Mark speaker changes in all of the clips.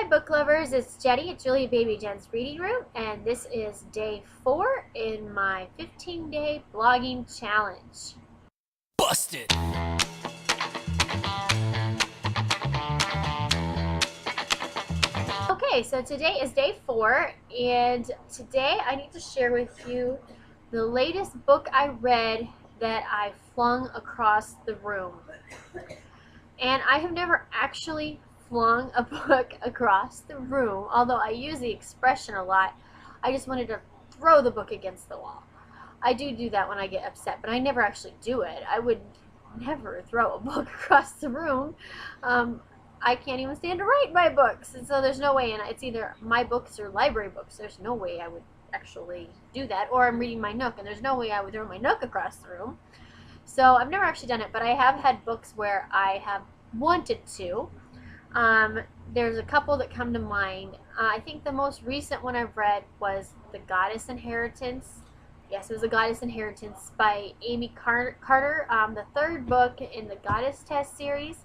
Speaker 1: book lovers, it's Jenny at Julia Baby Jen's Reading Room, and this is day 4 in my 15-day blogging challenge.
Speaker 2: Busted!
Speaker 1: Okay, so today is day 4, and today I need to share with you the latest book I read that I flung across the room. And I have never actually flung a book across the room, although I use the expression a lot. I just wanted to throw the book against the wall. I do that when I get upset, but I never actually do it. I would never throw a book across the room. I can't even stand to write my books, and so there's no way, and it's either my books or library books. There's no way I would actually do that, or I'm reading my Nook, and there's no way I would throw my Nook across the room. So I've never actually done it, but I have had books where I have wanted to. There's a couple that come to mind. I think the most recent one I've read was The Goddess Inheritance. Yes, it was The Goddess Inheritance by Amy Carter, the third book in the Goddess Test series.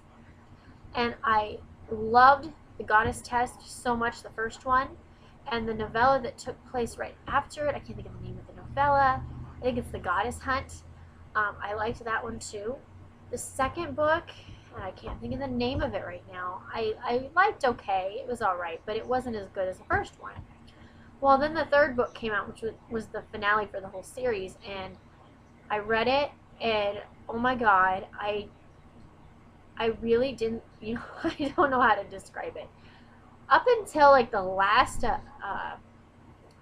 Speaker 1: And I loved The Goddess Test so much, the first one. And the novella that took place right after it, I can't think of the name of the novella. I think it's The Goddess Hunt. I liked that one too. The second book, and I can't think of the name of it right now, I liked okay. It was alright, but it wasn't as good as the first one. Well, then the third book came out, which was the finale for the whole series, and I read it, and oh my god, I really didn't, I don't know how to describe it. Up until like the last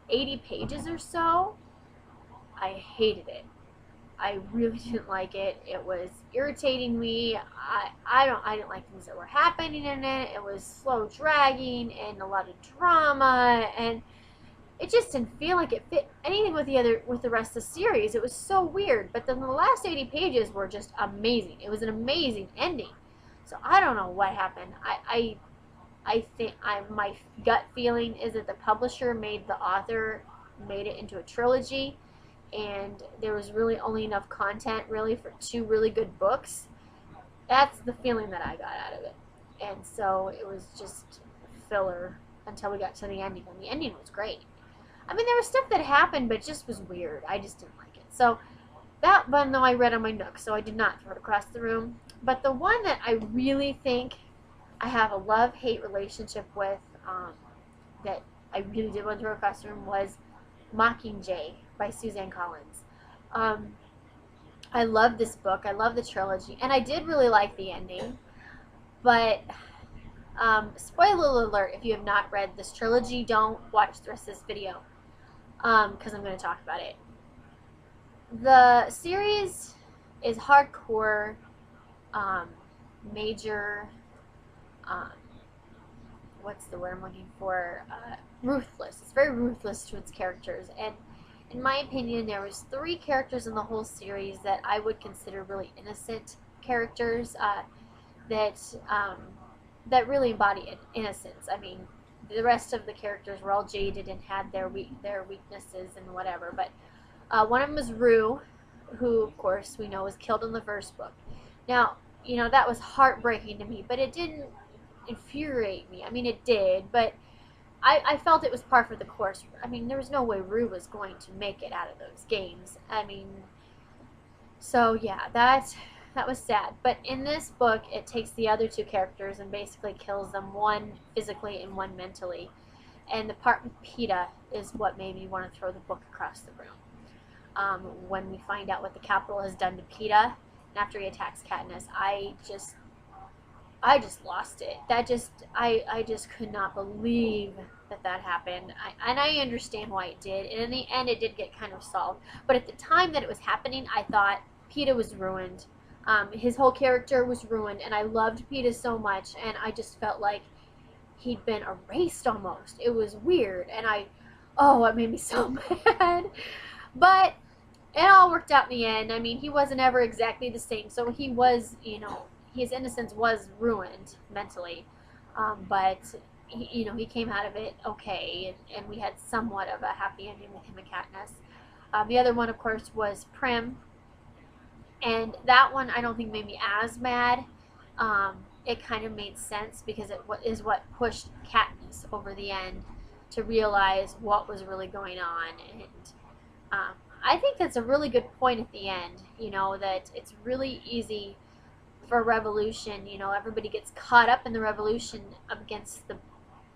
Speaker 1: 80 pages or so, I hated it. I really didn't like it. It was irritating me. I didn't like things that were happening in it. It was slow dragging and a lot of drama, and it just didn't feel like it fit anything with the rest of the series. It was so weird. But then the last 80 pages were just amazing. It was an amazing ending. So I don't know what happened. I think my gut feeling is that the publisher made it into a trilogy, and there was really only enough content really for 2 really good books. That's the feeling that I got out of it. And so it was just filler until we got to the ending, and the ending was great. I mean, there was stuff that happened, but it just was weird. I just didn't like it. So that one, though, I read on my Nook, so I did not throw it across the room. But the one that I really think I have a love-hate relationship with, that I really did want to throw across the room, was Mockingjay by Suzanne Collins. I love this book. I love the trilogy, and I did really like the ending. But spoiler alert: if you have not read this trilogy, don't watch the rest of this video, because I'm going to talk about it. The series is hardcore, major, what's the word I'm looking for? Ruthless. It's very ruthless to its characters, and in my opinion, there was 3 characters in the whole series that I would consider really innocent characters, that really embody innocence. I mean, the rest of the characters were all jaded and had their weaknesses and whatever, but one of them was Rue, who, of course, we know was killed in the first book. Now, that was heartbreaking to me, but it didn't infuriate me. I mean, it did, but I felt it was par for the course. I mean, there was no way Rue was going to make it out of those games. I mean, so yeah, that was sad. But in this book, it takes the other 2 characters and basically kills them, one physically and one mentally. And the part with Peeta is what made me want to throw the book across the room. When we find out what the Capitol has done to Peeta, and after he attacks Katniss, I just lost it. I just could not believe that happened. And I understand why it did. And in the end, it did get kind of solved. But at the time that it was happening, I thought Peeta was ruined. His whole character was ruined, and I loved Peeta so much, and I just felt like he'd been erased almost. It was weird, and it made me so mad. But it all worked out in the end. I mean, he wasn't ever exactly the same, so he was, his innocence was ruined mentally, but he came out of it okay, and we had somewhat of a happy ending with him and Katniss. The other one, of course, was Prim, and that one I don't think made me as mad. It kind of made sense because it is what pushed Katniss over the end to realize what was really going on. And I think that's a really good point at the end, that it's really easy for a revolution. Everybody gets caught up in the revolution against the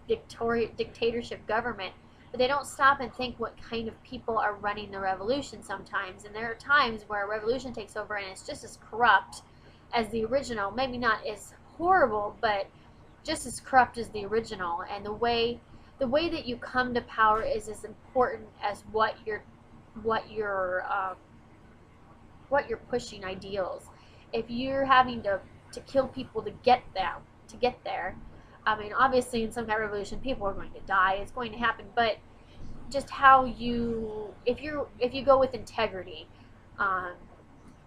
Speaker 1: dictatorship government, but they don't stop and think what kind of people are running the revolution sometimes. And there are times where a revolution takes over and it's just as corrupt as the original, maybe not as horrible, but just as corrupt as the original. And the way that you come to power is as important as what you're pushing ideals. If you're having to kill people to get there, I mean, obviously in some kind of revolution people are going to die, it's going to happen, but just how if you go with integrity,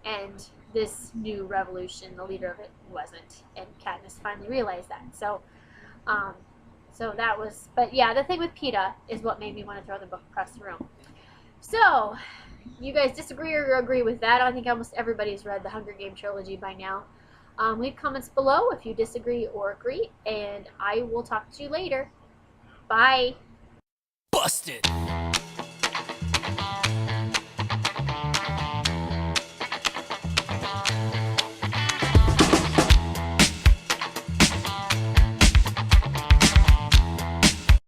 Speaker 1: and this new revolution, the leader of it wasn't, and Katniss finally realized that. So that was, but yeah, the thing with Peeta is what made me want to throw the book across the room. So, you guys disagree or agree with that? I think almost everybody's read the Hunger Games trilogy by now. Leave comments below if you disagree or agree, and I will talk to you later. Bye.
Speaker 2: Busted.